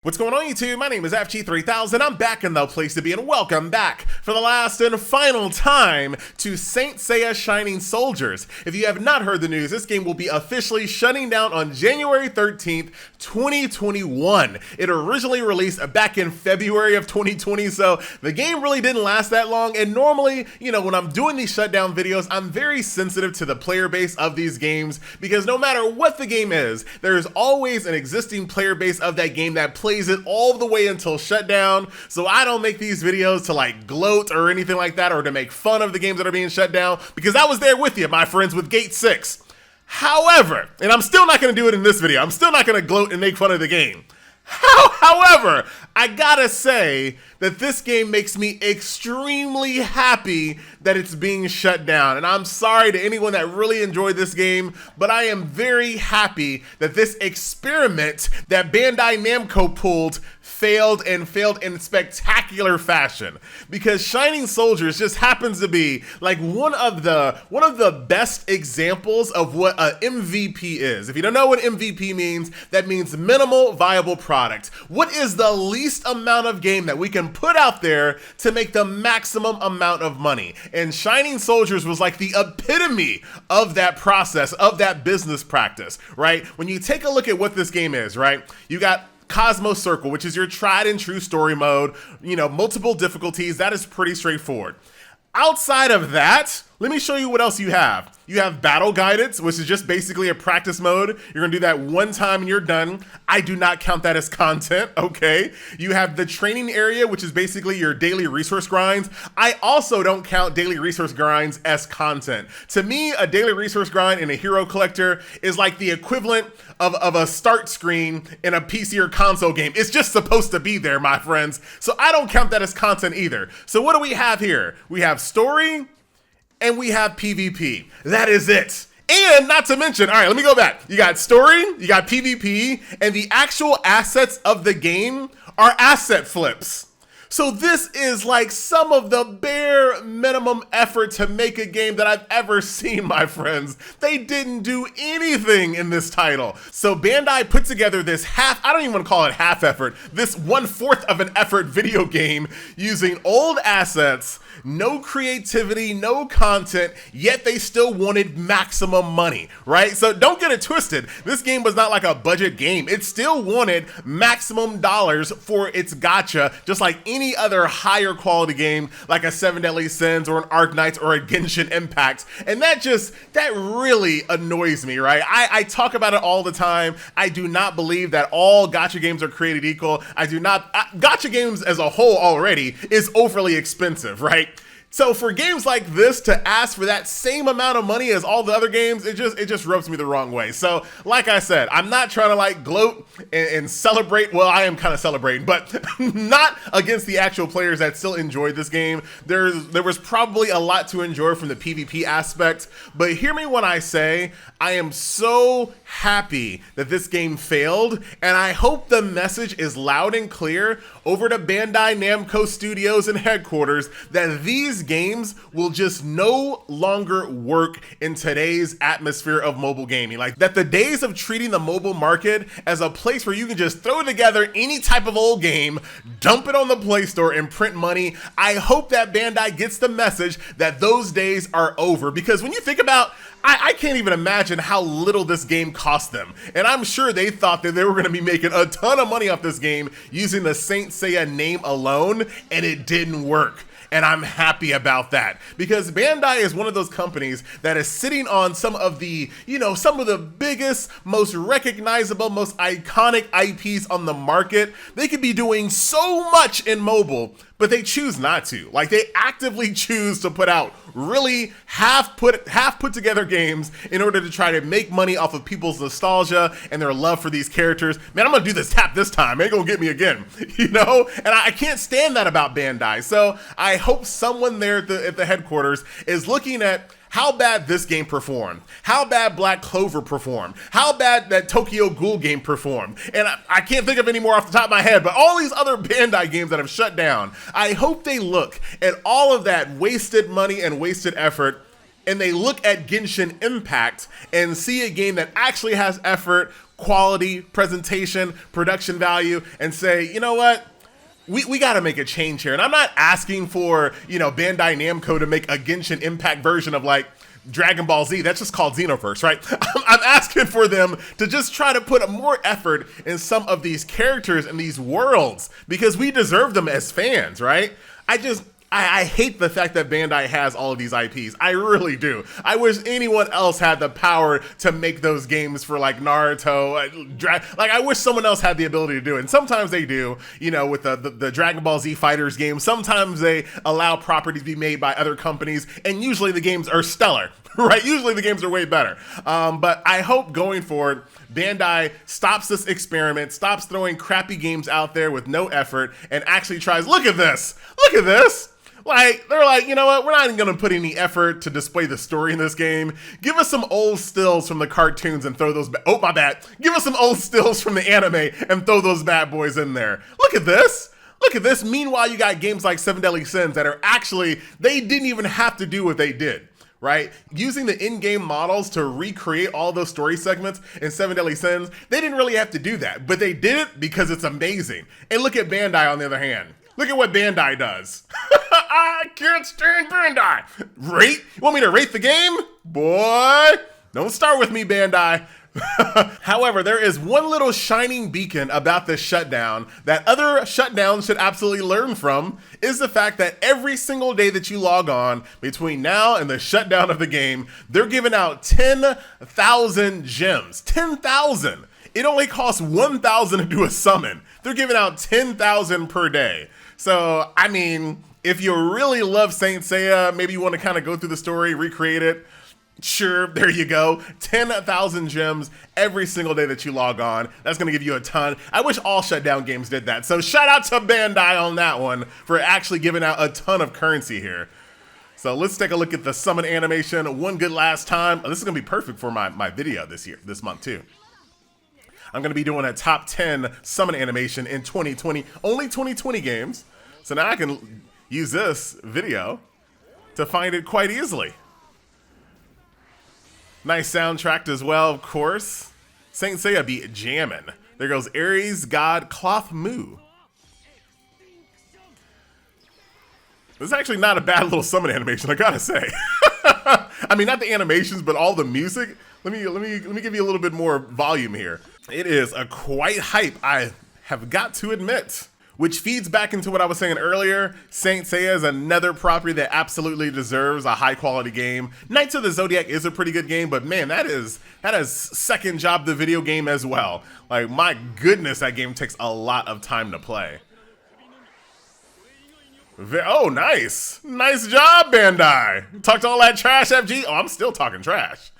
What's going on YouTube? My name is FG3000. I'm back in the place to be, and welcome back for the last and final time to Saint Seiya Shining Soldiers. If you have not heard the news, this game will be officially shutting down on January 13th, 2021. It originally released back in February of 2020, so the game really didn't last that long. And normally, you know, when I'm doing these shutdown videos, I'm very sensitive to the player base of these games because no matter what the game is, there's always an existing player base of that game that plays it all the way until shutdown. So I don't make these videos to like gloat or anything like that, or to make fun of the games that are being shut down, because I was there with you, my friends, with Gate 6. However, and I'm still not going to do it in this video, I'm still not going to gloat and make fun of the game. However, I gotta say that this game makes me extremely happy that it's being shut down. And I'm sorry to anyone that really enjoyed this game, but I am very happy that this experiment that Bandai Namco pulled failed in spectacular fashion, because Shining Soldiers just happens to be like one of the best examples of what a MVP is. If you don't know what MVP means, that means minimal viable product. What is the least amount of game that we can put out there to make the maximum amount of money? And Shining Soldiers was like the epitome of that process, of that business practice, right? When you take a look at what this game is, right? You got Cosmo Circle, which is your tried and true story mode, you know, multiple difficulties. That is pretty straightforward. Outside of that, let me show you what else you have. You have Battle Guidance, which is just basically a practice mode. You're gonna do that one time and you're done. I do not count that as content, okay? You have the training area, which is basically your daily resource grinds. I also don't count daily resource grinds as content. To me, a daily resource grind in a hero collector is like the equivalent of a start screen in a PC or console game. It's just supposed to be there, my friends. So I don't count that as content either. So what do we have here? We have story, and we have PvP. That is it. And not to mention, all right, let me go back. You got story, you got PvP, and the actual assets of the game are asset flips. So this is like some of the bare minimum effort to make a game that I've ever seen, my friends. They didn't do anything in this title. So Bandai put together this I don't even want to call it half effort, this 1/4 of an effort video game using old assets, no creativity, no content, yet they still wanted maximum money, right? So don't get it twisted. This game was not like a budget game. It still wanted maximum dollars for its gacha, just like any other higher quality game, like a 7 Deadly Sins or an Arknights or a Genshin Impact. And that really annoys me, right? I talk about it all the time. I do not believe that all gacha games are created equal. Gacha games as a whole already is overly expensive, right? So for games like this to ask for that same amount of money as all the other games, it just rubs me the wrong way. So like I said, I'm not trying to like gloat and celebrate. Well, I am kind of celebrating, but not against the actual players that still enjoyed this game. There was probably a lot to enjoy from the PvP aspect, but hear me when I say I am so happy that this game failed, and I hope the message is loud and clear over to Bandai Namco Studios and headquarters that these games will just no longer work in today's atmosphere of mobile gaming. Like that the days of treating the mobile market as a place where you can just throw together any type of old game, dump it on the Play Store and print money. I hope that Bandai gets the message that those days are over, because when you think about, I can't even imagine how little this game cost them. And I'm sure they thought that they were gonna be making a ton of money off this game using the Saint Seiya name alone, and it didn't work. And I'm happy about that, because Bandai is one of those companies that is sitting on some of the, some of the biggest, most recognizable, most iconic IPs on the market. They could be doing so much in mobile, but they choose not to. Like, they actively choose to put out really half put together games in order to try to make money off of people's nostalgia and their love for these characters. Man, I'm gonna do this tap this time. Ain't gonna get me again, And I can't stand that about Bandai. So I hope someone there at the headquarters is looking at how bad this game performed, how bad Black Clover performed, how bad that Tokyo Ghoul game performed. And I can't think of any more off the top of my head, but all these other Bandai games that have shut down, I hope they look at all of that wasted money and wasted effort, and they look at Genshin Impact and see a game that actually has effort, quality, presentation, production value, and say, you know what? We got to make a change here. And I'm not asking for, Bandai Namco to make a Genshin Impact version of like Dragon Ball Z. That's just called Xenoverse, right? I'm asking for them to just try to put more effort in some of these characters and these worlds because we deserve them as fans, right? I hate the fact that Bandai has all of these IPs. I really do. I wish anyone else had the power to make those games for like Naruto. I wish someone else had the ability to do it. And sometimes they do, with the Dragon Ball Z Fighters game. Sometimes they allow properties to be made by other companies. And usually the games are stellar, right? Usually the games are way better. But I hope going forward, Bandai stops this experiment, stops throwing crappy games out there with no effort, and actually tries, look at this. Like, they're like, you know what? We're not even going to put any effort to display the story in this game. Give us some old stills from the cartoons and throw those oh, my bad. Give us some old stills from the anime and throw those bad boys in there. Look at this. Look at this. Meanwhile, you got games like Seven Deadly Sins that are actually, they didn't even have to do what they did, right? Using the in-game models to recreate all those story segments in Seven Deadly Sins, they didn't really have to do that, but they did it because it's amazing. And look at Bandai on the other hand. Look at what Bandai does. I can't stand Bandai. Rate? You want me to rate the game? Boy, don't start with me, Bandai. However, there is one little shining beacon about this shutdown that other shutdowns should absolutely learn from, is the fact that every single day that you log on between now and the shutdown of the game, they're giving out 10,000 gems. 10,000. It only costs 1,000 to do a summon. They're giving out 10,000 per day. So, I mean, if you really love Saint Seiya, maybe you want to kind of go through the story, recreate it. Sure, there you go. 10,000 gems every single day that you log on. That's going to give you a ton. I wish all shutdown games did that. So shout out to Bandai on that one for actually giving out a ton of currency here. So let's take a look at the summon animation one good last time. This is going to be perfect for my video this month too. I'm going to be doing a top 10 summon animation in 2020, only 2020 games. So now I can use this video to find it quite easily. Nice soundtrack as well, of course. Saint Seiya be jammin'. There goes Ares God Cloth Moo. This is actually not a bad little summon animation, I gotta say. I mean, not the animations, but all the music. Let me give you a little bit more volume here. It is a quite hype, I have got to admit. Which feeds back into what I was saying earlier. Saint Seiya is another property that absolutely deserves a high quality game. Knights of the Zodiac is a pretty good game, but man, that is second job the video game as well. Like, my goodness, that game takes a lot of time to play. Oh, nice. Nice job, Bandai. Talked all that trash, FG. Oh, I'm still talking trash.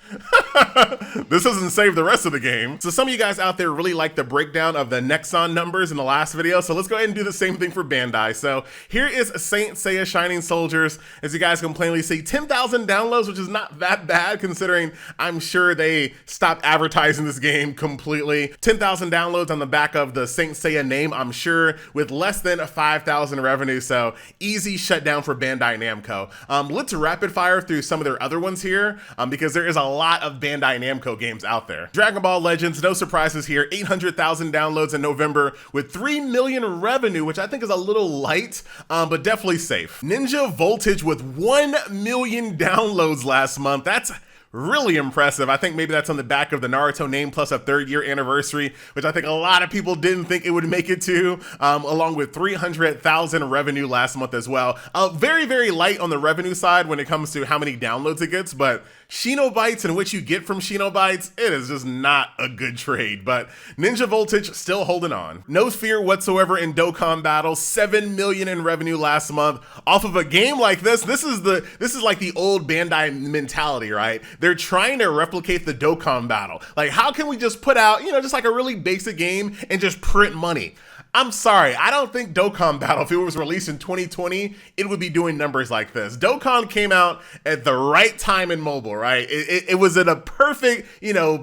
This doesn't save the rest of the game. So some of you guys out there really like the breakdown of the Nexon numbers in the last video, so let's go ahead and do the same thing for Bandai. So here is Saint Seiya Shining Soldiers. As you guys can plainly see, 10,000 downloads, which is not that bad considering I'm sure they stopped advertising this game completely. 10,000 downloads on the back of the Saint Seiya name, I'm sure, with less than 5,000 revenue, so easy shutdown for Bandai Namco. Let's rapid fire through some of their other ones here, because there is a lot of Bandai Namco games out there. Dragon Ball Legends, no surprises here, 800,000 downloads in November with 3 million revenue, which I think is a little light, but definitely safe. Ninja Voltage with 1 million downloads last month. That's really impressive. I think maybe that's on the back of the Naruto name plus a 3rd year anniversary, which I think a lot of people didn't think it would make it to, along with 300,000 revenue last month as well. Very, very light on the revenue side when it comes to how many downloads it gets, but Shinobytes and what you get from Shinobytes, it is just not a good trade, but Ninja Voltage still holding on. No fear whatsoever in Dokkan Battle, 7 million in revenue last month off of a game like this. This is like the old Bandai mentality, right? They're trying to replicate the Dokkan Battle. Like, how can we just put out, just like a really basic game and just print money? I'm sorry, I don't think Dokkan Battle, if it was released in 2020, it would be doing numbers like this. Dokkan came out at the right time in mobile, right? It was in a perfect,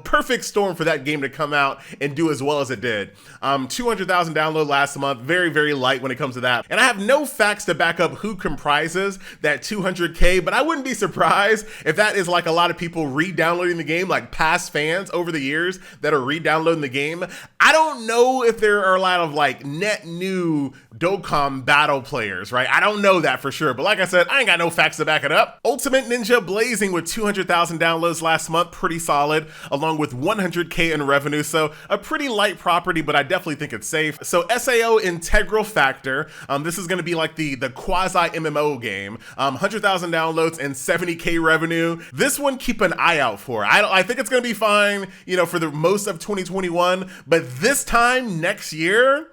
perfect storm for that game to come out and do as well as it did. 200,000 download last month, very, very light when it comes to that. And I have no facts to back up who comprises that 200K, but I wouldn't be surprised if that is like a lot of people re-downloading the game, like past fans over the years that are re-downloading the game. I don't know if there are a lot of like net new Dokkan Battle players, right? I don't know that for sure, but like I said, I ain't got no facts to back it up. Ultimate Ninja blazing with 200,000 downloads last month, pretty solid, along with 100K in revenue, so a pretty light property, but I definitely think it's safe. So SAO Integral Factor, this is gonna be like the quasi MMO game, 100,000 downloads and 70K revenue. This one, keep an eye out for. I think it's gonna be fine, for the most of 2021, but this time next year,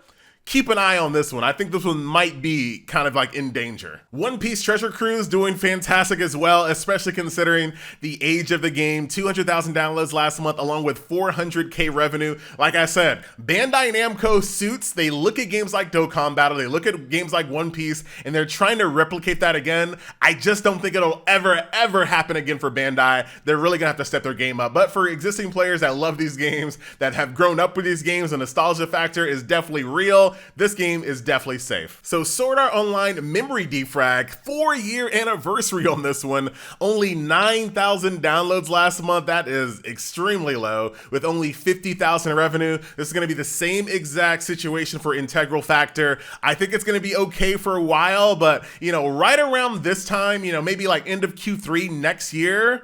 keep an eye on this one. I think this one might be kind of like in danger. One Piece Treasure Cruise doing fantastic as well, especially considering the age of the game. 200,000 downloads last month, along with 400K revenue. Like I said, Bandai Namco suits, they look at games like Dokkan Battle, they look at games like One Piece, and they're trying to replicate that again. I just don't think it'll ever happen again for Bandai. They're really gonna have to step their game up. But for existing players that love these games, that have grown up with these games, the nostalgia factor is definitely real. This game is definitely safe. So Sword Art Online Memory Defrag, 4-year anniversary on this one. Only 9,000 downloads last month. That is extremely low, with only 50,000 revenue. This is gonna be the same exact situation for Integral Factor. I think it's gonna be okay for a while, but right around this time, maybe like end of Q3 next year,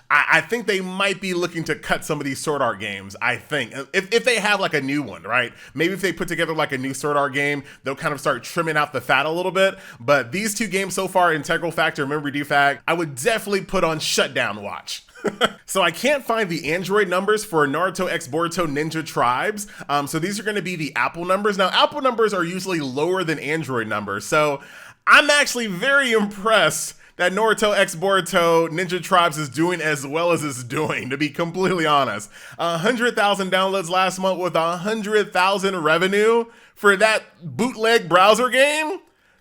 I think they might be looking to cut some of these Sword Art games, I think. If they have like a new one, right? Maybe if they put together like a new Sword Art game, they'll kind of start trimming out the fat a little bit. But these two games so far, Integral Factor, Memory Defrag, I would definitely put on shutdown watch. So I can't find the Android numbers for Naruto X Boruto Ninja Tribes. So these are going to be the Apple numbers. Now, Apple numbers are usually lower than Android numbers. So I'm actually very impressed that Naruto X Boruto Ninja Tribes is doing as well as it's doing, to be completely honest. 100,000 downloads last month with 100,000 revenue for that bootleg browser game.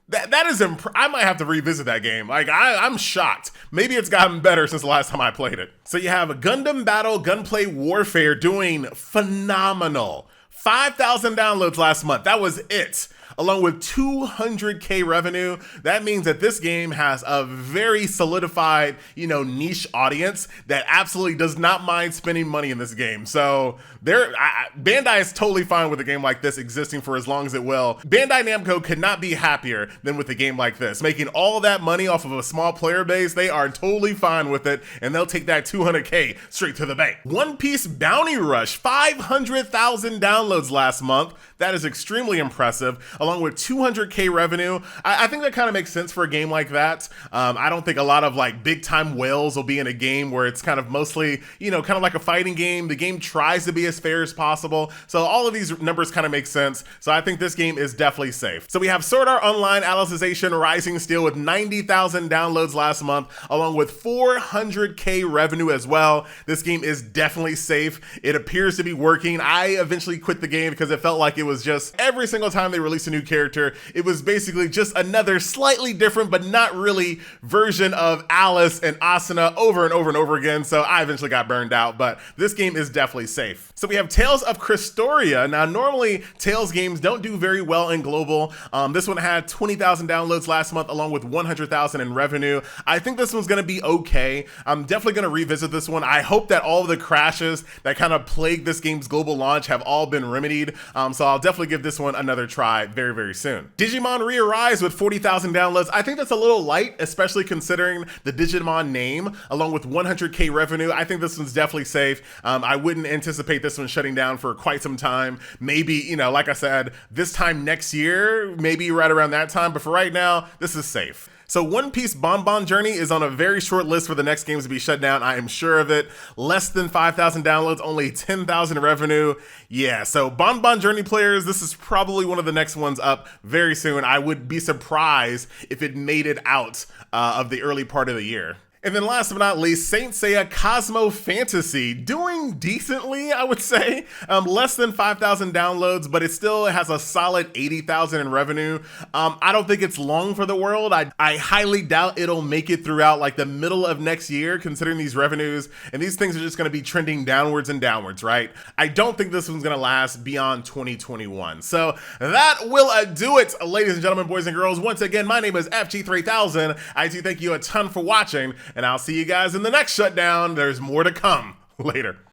That is I might have to revisit that game. Like, I'm shocked. Maybe it's gotten better since the last time I played it. So you have a Gundam Battle Gunplay Warfare doing phenomenal. 5,000 downloads last month. That was it. Along with 200K revenue. That means that this game has a very solidified, niche audience that absolutely does not mind spending money in this game. So Bandai is totally fine with a game like this existing for as long as it will. Bandai Namco could not be happier than with a game like this. Making all that money off of a small player base, they are totally fine with it, and they'll take that 200K straight to the bank. One Piece Bounty Rush, 500,000 downloads last month. That is extremely impressive, along with 200K revenue. I think that kind of makes sense for a game like that. I don't think a lot of like big time whales will be in a game where it's kind of mostly, kind of like a fighting game. The game tries to be as fair as possible. So all of these numbers kind of make sense. So I think this game is definitely safe. So we have Sword Art Online Alicization Rising Steel with 90,000 downloads last month, along with 400K revenue as well. This game is definitely safe. It appears to be working. I eventually quit the game because it felt like it was just every single time they released a new character, it was basically just another slightly different but not really version of Alice and Asuna over and over and over again. So I eventually got burned out, but this game is definitely safe. So we have Tales of Cristoria. Now, normally Tales games don't do very well in global. This one had 20,000 downloads last month, along with 100,000 in revenue. I think this one's gonna be okay. I'm definitely gonna revisit this one. I hope that all of the crashes that kind of plagued this game's global launch have all been remedied. So I'll definitely give this one another try very, very soon. Digimon Re-Arise with 40,000 downloads. I think that's a little light, especially considering the Digimon name, along with 100K revenue. I think this one's definitely safe. I wouldn't anticipate this one shutting down for quite some time. Maybe, like I said, this time next year, maybe right around that time. But for right now, this is safe. So One Piece Bonbon Journey is on a very short list for the next games to be shut down. I am sure of it. Less than 5,000 downloads, only 10,000 revenue. Yeah, so Bonbon Journey players, this is probably one of the next ones up very soon. I would be surprised if it made it out of the early part of the year. And then last but not least, Saint Seiya Cosmo Fantasy, doing decently, I would say. Less than 5,000 downloads, but it still has a solid 80,000 in revenue. I don't think it's long for the world. I highly doubt it'll make it throughout like the middle of next year, considering these revenues, and these things are just gonna be trending downwards and downwards, right? I don't think this one's gonna last beyond 2021. So that will do it, ladies and gentlemen, boys and girls. Once again, my name is FG3000. I do thank you a ton for watching, and I'll see you guys in the next shutdown. There's more to come later.